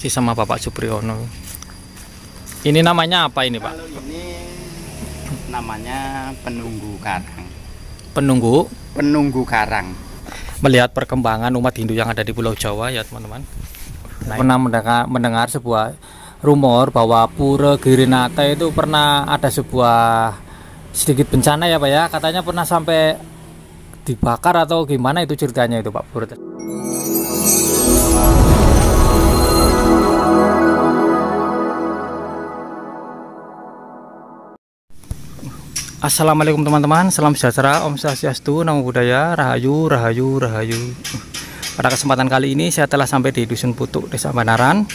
Bakti sama Bapak Supriyono. Ini namanya apa ini, Pak? Kalau ini namanya penunggu karang. Penunggu karang. Melihat perkembangan umat Hindu yang ada di Pulau Jawa ya teman-teman. Pernah mendengar sebuah rumor bahwa Pura Girinata itu pernah ada sebuah sedikit bencana ya Pak ya. Katanya pernah sampai dibakar atau gimana itu ceritanya itu Pak Pura. Assalamualaikum teman-teman, salam sejahtera, Om Swastiastu, Namo Buddhaya, Rahayu, Rahayu, Rahayu. Pada kesempatan kali ini saya telah sampai di Dusun Putuk, Desa Banaran,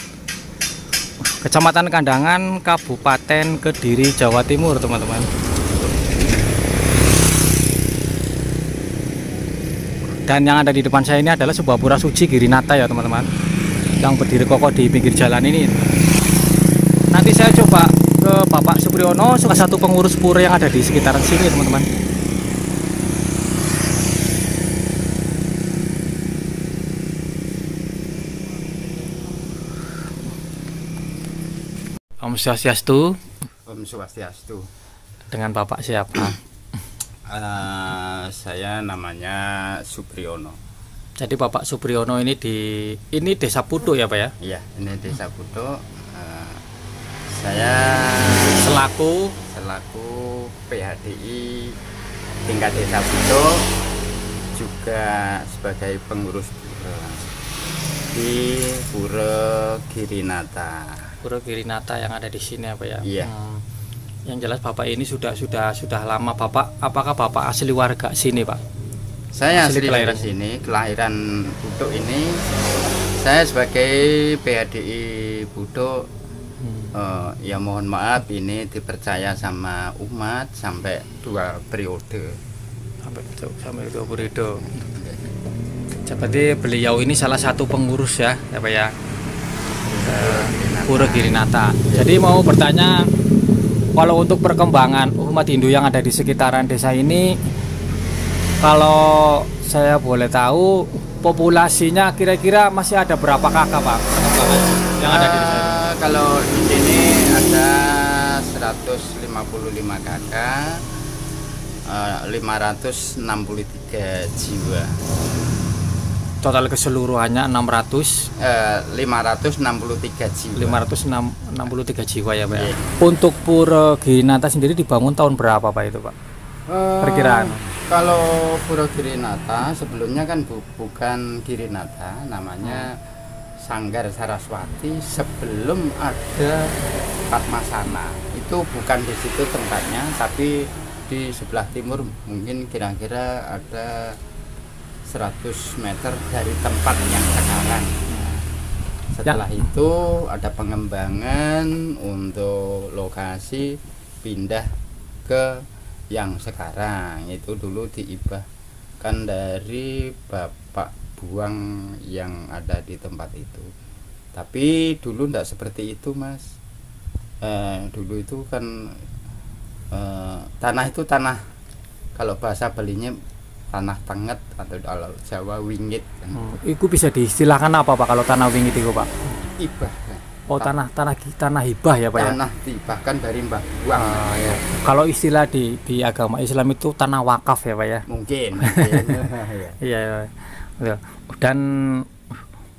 Kecamatan Kandangan, Kabupaten Kediri, Jawa Timur, teman-teman. Dan yang ada di depan saya ini adalah sebuah pura suci Girinata ya teman-teman, yang berdiri kokoh di pinggir jalan ini. Nanti saya coba ke Bapak Supriyono, salah satu pengurus pura yang ada di sekitaran sini teman-teman. Om Swastiastu. Om Swastiastu. Dengan Bapak siapa? Saya namanya Supriyono. Jadi Bapak Supriyono ini ini Desa Putuk ya Pak ya? Iya, ini Desa Putuk. Saya selaku PHDI tingkat Desa Putuk, juga sebagai pengurus pura di Pura Girinata. Pura Girinata yang ada di sini apa ya? Iya. Yang jelas Bapak ini sudah lama. Bapak, apakah Bapak asli warga sini Pak? Saya asli kelahiran sini, kelahiran Putuk ini. Saya sebagai PHDI Putuk. Ya mohon maaf ini dipercaya sama umat sampai 2 periode. Sampai 2 periode. Seperti beliau ini salah satu pengurus ya, Pak ya. Pura Girinata. Jadi mau bertanya, kalau untuk perkembangan umat Hindu yang ada di sekitaran desa ini, kalau saya boleh tahu populasinya kira-kira masih ada berapa kakak Pak yang ada di desa ini? Kalau di sini ada 155 kakak, 563 jiwa. Total keseluruhannya 563 jiwa. 563 jiwa ya Pak ya. Untuk Pura Girinata sendiri dibangun tahun berapa Pak itu Pak? Perkiraan. Kalau Pura Girinata sebelumnya kan bukan Girinata, namanya Sanggar Saraswati sebelum ada Padmasana. Itu bukan di situ tempatnya, tapi di sebelah timur mungkin kira-kira ada 100 meter dari tempat yang sekarang. Setelah itu ada pengembangan untuk lokasi pindah ke yang sekarang. Itu dulu diibahkan dari Bapak Buang yang ada di tempat itu. Tapi dulu tidak seperti itu Mas. Dulu itu kan tanah itu tanah, kalau bahasa Balinya tanah tenget atau kalau Jawa wingit kan. Itu bisa diistilahkan apa Pak kalau tanah wingit itu Pak? Ibah. Oh tanah hibah ya Pak ya? Tanah dihibahkan dari Mbah Buang. Ya. Kalau istilah di agama Islam itu tanah wakaf ya Pak ya? Mungkin. Iya. Dan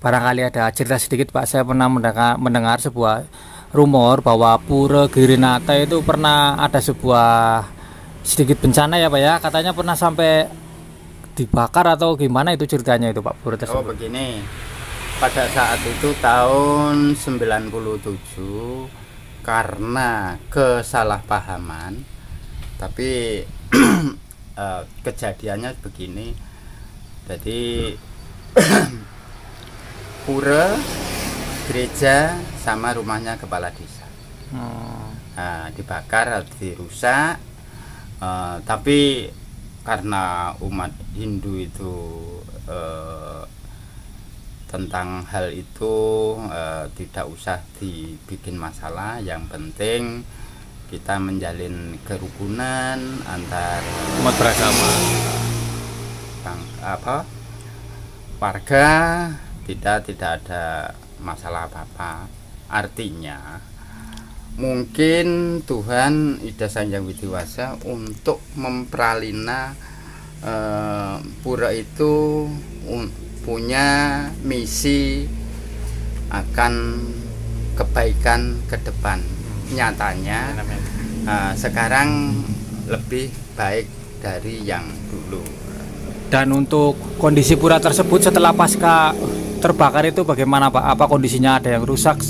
barangkali ada cerita sedikit Pak, saya pernah mendengar sebuah rumor bahwa Pura Girinata itu pernah ada sebuah sedikit bencana ya Pak ya. Katanya pernah sampai dibakar atau gimana itu ceritanya itu Pak Pura tersebut? Oh begini, pada saat itu tahun 97 karena kesalahpahaman, tapi kejadiannya begini. Jadi pura, gereja sama rumahnya kepala desa dibakar, dirusak. Tapi karena umat Hindu itu tentang hal itu tidak usah dibikin masalah. Yang penting kita menjalin kerukunan antar umat beragama, warga, tidak ada masalah apa-apa. Artinya mungkin Tuhan Ida Sanjang Widiwasa untuk mempralina pura itu punya misi akan kebaikan ke depan. Nyatanya sekarang lebih baik dari yang dulu. Dan untuk kondisi pura tersebut setelah pasca terbakar itu bagaimana Pak? Apa kondisinya, ada yang rusak?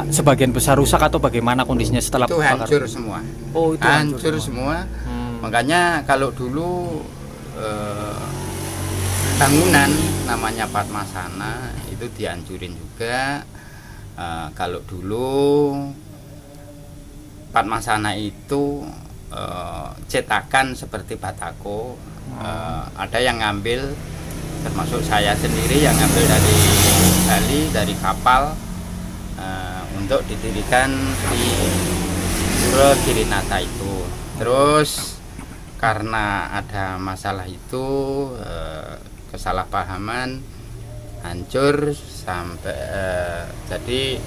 Sebagian besar rusak atau bagaimana kondisinya setelah itu terbakar? Hancur semua. Oh, itu hancur semua. Makanya kalau dulu bangunan namanya Padmasana itu dihancurin juga. Kalau dulu Padmasana itu cetakan seperti batako, ada yang ngambil, termasuk saya sendiri yang ngambil dari Bali, dari kapal, untuk didirikan di Pura Girinata itu. Terus karena ada masalah itu, kesalahpahaman, hancur sampai jadi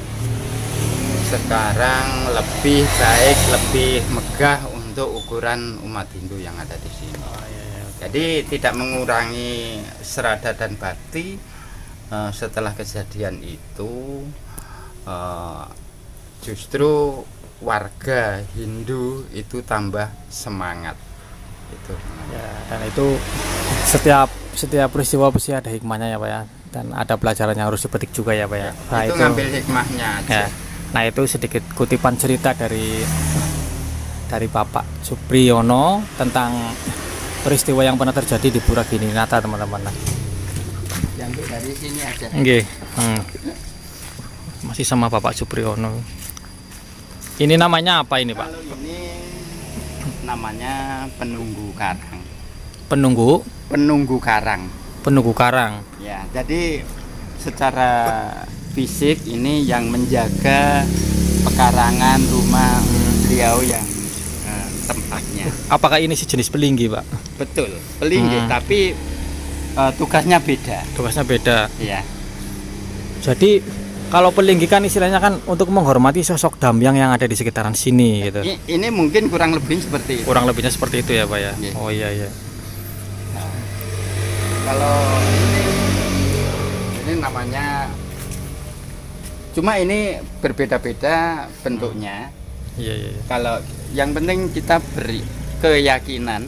sekarang lebih baik, lebih megah untuk ukuran umat Hindu yang ada di sini. Jadi tidak mengurangi serada dan bakti. Setelah kejadian itu justru warga Hindu itu tambah semangat itu. Ya, dan itu setiap peristiwa pasti ada hikmahnya ya Pak ya, dan ada pelajaran yang harus dipetik juga ya Pak ya. Nah, itu ngambil hikmahnya aja. Ya. Nah, itu sedikit kutipan cerita dari Bapak Supriyono tentang peristiwa yang pernah terjadi di Pura Girinata, teman-teman. Yang dari sini aja. Nggih. Masih sama Bapak Supriyono. Ini namanya apa ini Pak? Kalau ini namanya penunggu karang. Penunggu karang. Ya, jadi secara fisik ini yang menjaga pekarangan rumah beliau yang tempatnya. Apakah ini sejenis pelinggi Pak? Betul, pelinggi, tapi tugasnya beda. Ya. Jadi kalau pelinggi kan istilahnya kan untuk menghormati sosok Damyang yang ada di sekitaran sini gitu. Ini mungkin kurang lebih seperti itu. Kurang lebihnya seperti itu ya Pak ya. Yeah. Oh iya. Nah, kalau ini namanya, cuma ini berbeda-beda bentuknya. Iya. Kalau yang penting kita beri keyakinan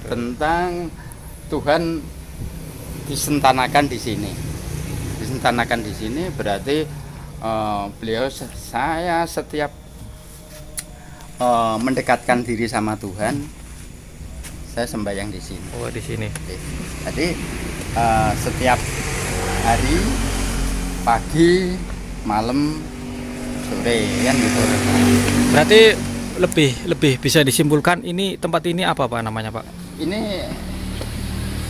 tentang Tuhan disentanakan di sini. Disentanakan di sini berarti beliau, saya setiap mendekatkan diri sama Tuhan, saya sembahyang di sini. Oh, di sini. Jadi setiap hari, pagi, malam, sore, kan gitu. Berarti lebih bisa disimpulkan ini tempat ini apa Pak namanya Pak? Ini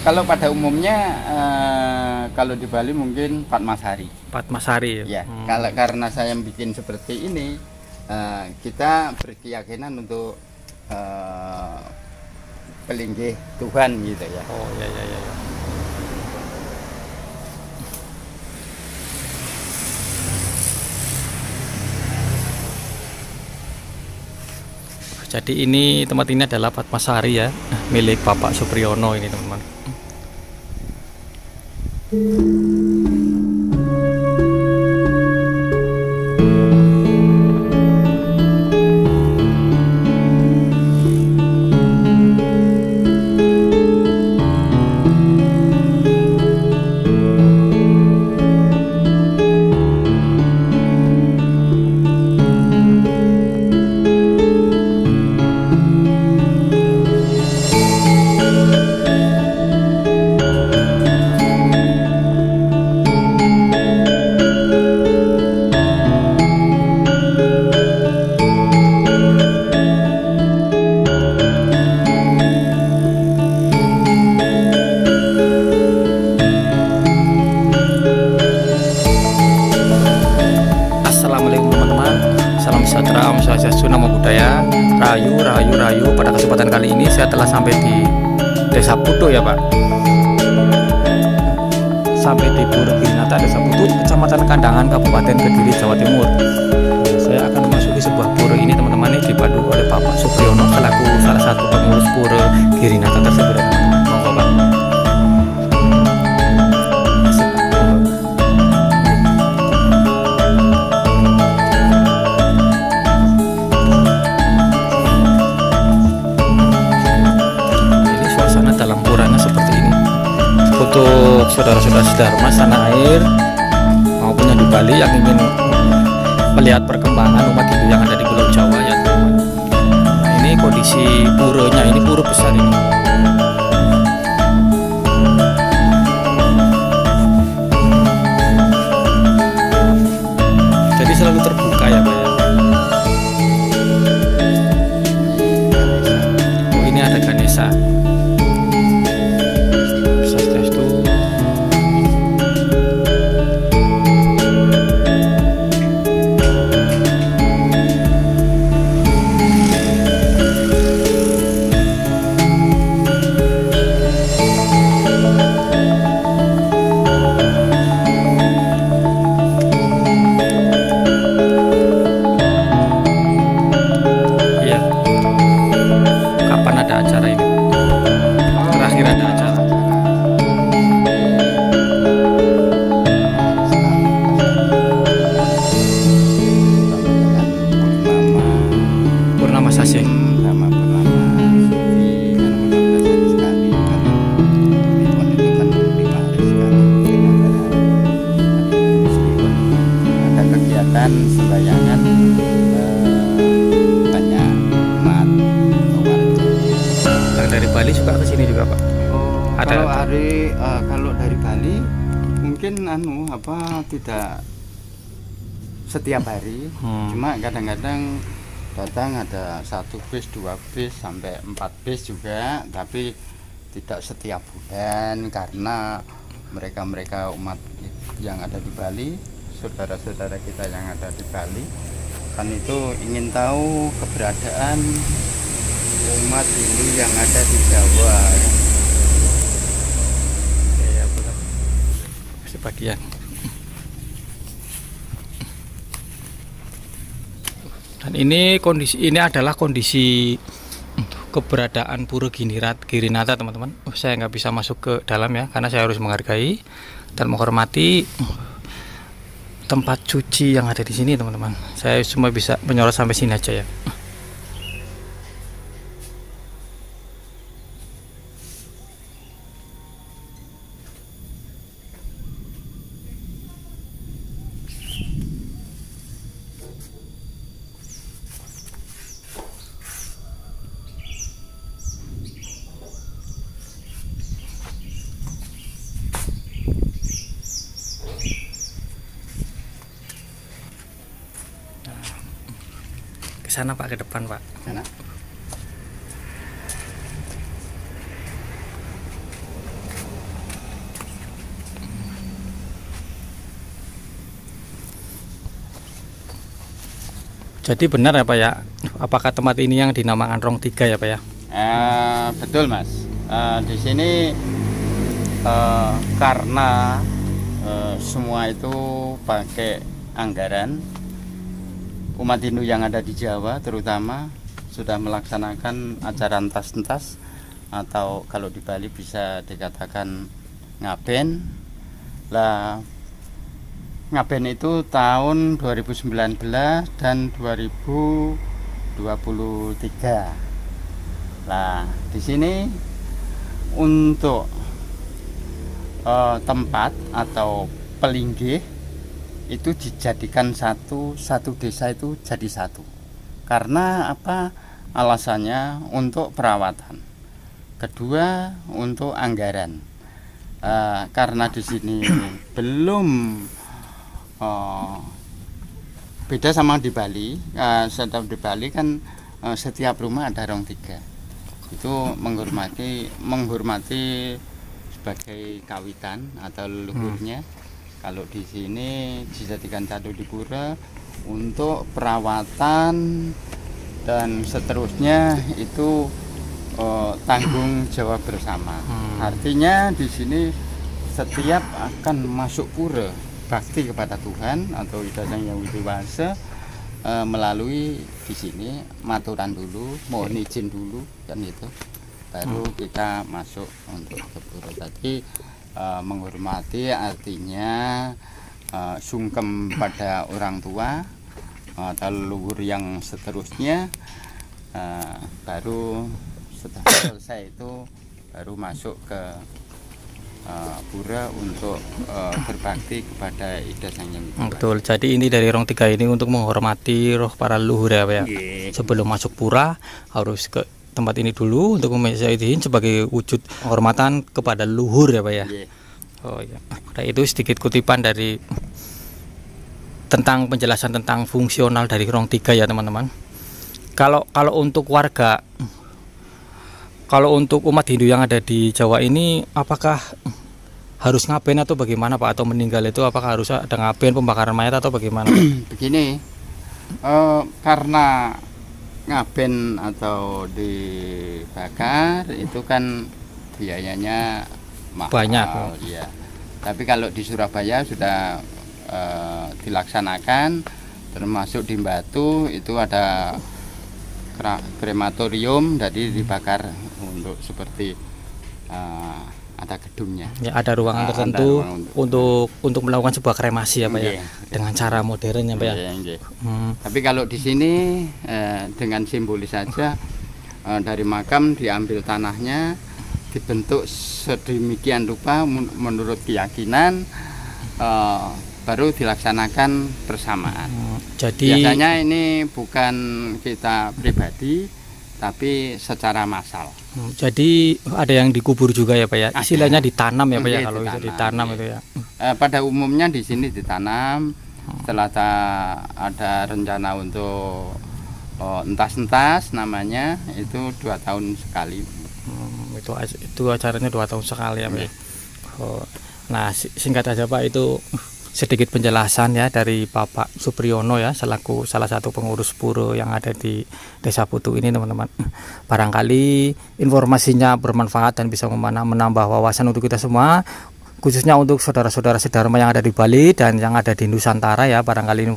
kalau pada umumnya kalau di Bali mungkin Padmasari. Ya. Kalau karena saya bikin seperti ini, kita berkeyakinan untuk pelinggih Tuhan gitu ya. Oh iya. Jadi ini tempat ini adalah Padmasari ya, milik Bapak Supriyono ini teman-teman. Salam Swastiastu, Namo Buddhaya, Rayu. Pada kesempatan kali ini saya telah sampai di Desa Pudo ya Pak. Sampai di Pura Girinata Wisata Desa Putut, Kecamatan Kandangan, Kabupaten Kediri, Jawa Timur. Nah, saya akan memasuki sebuah pura ini teman-teman, ini dipandu oleh Bapak Supriyono selaku salah satu pengurus pura Girinata tersebut ya, teman-teman. Monggo Pak. Ini suasana dalam puranya seperti ini. Untuk saudara-saudara Dharma tanah air maupun yang di Bali yang ingin melihat perkembangan umat Hindu yang ada di Pulau Jawa ya teman-teman. Nah, ini kondisi puranya, ini pura besar ini. Jadi selalu terbuka ya Pak ya. Oh, ini ada Ganesha. Sembayangan banyak umat warga. Dari Bali juga ke sini juga Pak. Oh, ada kalau dari Bali mungkin tidak setiap hari, cuma kadang-kadang datang ada 1 bis, 2 bis sampai 4 bis juga, tapi tidak setiap bulan karena mereka umat yang ada di Bali, saudara-saudara kita yang ada di Bali kan itu ingin tahu keberadaan umat Hindu yang ada di Jawa ya. Ya betul. Sebagian. Dan ini adalah kondisi keberadaan Pura Girinata teman-teman. Saya nggak bisa masuk ke dalam ya karena saya harus menghargai dan menghormati tempat cuci yang ada di sini teman-teman. Saya cuma bisa menyorot sampai sini aja ya. Sana Pak, ke depan Pak. Sana. Jadi benar ya Pak ya, apakah tempat ini yang dinamakan Rong 3 ya Pak ya? Betul Mas. Di sini karena semua itu pakai anggaran. Umat Hindu yang ada di Jawa terutama sudah melaksanakan acara entas-entas atau kalau di Bali bisa dikatakan ngaben. Lah ngaben itu tahun 2019 dan 2023. Lah di sini untuk tempat atau pelinggih itu dijadikan satu desa itu jadi satu. Karena apa? Alasannya untuk perawatan. Kedua untuk anggaran. Karena di sini belum beda sama di Bali. Setiap di Bali kan setiap rumah ada Rong 3. Itu menghormati sebagai kawitan atau leluhurnya. Kalau di sini dijadikan satu di pura untuk perawatan dan seterusnya itu tanggung jawab bersama. Artinya di sini setiap akan masuk pura bakti kepada Tuhan atau Ida Sang Hyang Widi-Wasa melalui di sini maturan dulu, mohon izin dulu kan itu, baru kita masuk untuk ke pura. Tadi menghormati artinya sungkem pada orang tua atau leluhur yang seterusnya, baru setelah selesai itu baru masuk ke pura untuk berbakti kepada Ida Sang Hyang Widi-Wasa. Betul. Jadi ini dari Rong Tiga ini untuk menghormati roh para leluhur ya, Pak ya. Sebelum masuk pura harus ke tempat ini dulu untuk memecahkan sebagai wujud penghormatan kepada leluhur ya, Pak ya. Oh ya. Nah, itu sedikit kutipan dari tentang penjelasan tentang fungsional dari Rong Tiga ya, teman-teman. Kalau untuk warga, kalau untuk umat Hindu yang ada di Jawa ini, apakah harus ngaben atau bagaimana Pak? Atau meninggal itu apakah harus ada ngaben, pembakaran mayat atau bagaimana? Begini, karena ngaben atau dibakar itu kan biayanya mahal, banyak ya. Tapi kalau di Surabaya sudah dilaksanakan, termasuk di Batu itu ada krematorium, jadi dibakar untuk seperti ada gedungnya. Ya, ada ruangan tertentu untuk melakukan sebuah kremasi ya Pak ya, dengan cara modern ya Pak ya. Tapi kalau di sini dengan simbolis saja, dari makam diambil tanahnya, dibentuk sedemikian rupa menurut keyakinan, baru dilaksanakan bersamaan. Jadi biasanya ini bukan kita pribadi, tapi secara massal. Jadi ada yang dikubur juga ya Pak ya. Istilahnya ditanam ya Pak ya, kalau itu ditanam itu ya. Pada umumnya di sini ditanam. Setelah ada rencana untuk entas-entas namanya, itu 2 tahun sekali. Itu acaranya 2 tahun sekali ya Pak ya. Nah singkat aja Pak, itu sedikit penjelasan ya dari Bapak Supriyono ya, selaku salah satu pengurus pura yang ada di Desa Putu ini teman-teman. Barangkali informasinya bermanfaat dan bisa menambah wawasan untuk kita semua, khususnya untuk saudara-saudara sedharma yang ada di Bali dan yang ada di Nusantara ya. Barangkali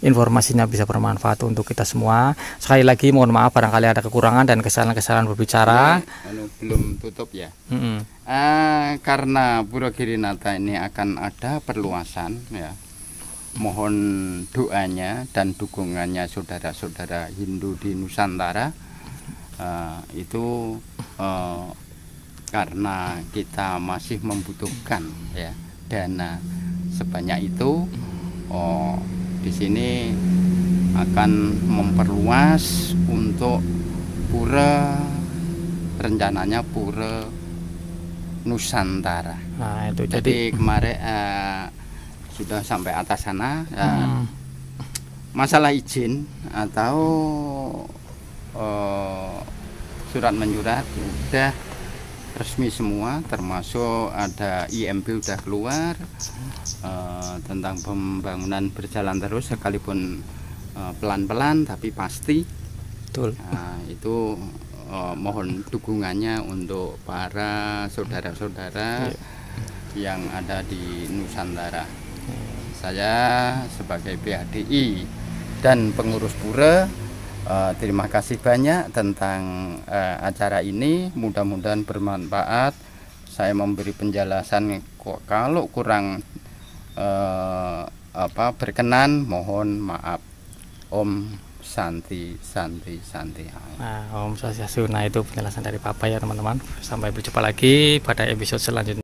informasinya bisa bermanfaat untuk kita semua. Sekali lagi mohon maaf barangkali ada kekurangan dan kesalahan-kesalahan berbicara. Belum tutup ya. Karena Pura Girinata ini akan ada perluasan ya, mohon doanya dan dukungannya saudara-saudara Hindu di Nusantara. Itu karena kita masih membutuhkan ya dana sebanyak itu, di sini akan memperluas untuk pura, rencananya pura Nusantara. Nah, itu jadi kemarin sudah sampai atas sana. Masalah izin atau surat menyurat sudah resmi semua, termasuk ada IMB sudah keluar tentang pembangunan berjalan terus sekalipun pelan-pelan tapi pasti. Betul. Itu mohon dukungannya untuk para saudara-saudara yang ada di Nusantara. Saya sebagai PHDI dan pengurus pura, terima kasih banyak tentang acara ini. Mudah-mudahan bermanfaat. Saya memberi penjelasan, kalau kurang berkenan mohon maaf. Om Santi. Nah, Om Swastiastu. Nah, itu penjelasan dari Papa ya teman-teman. Sampai berjumpa lagi pada episode selanjutnya.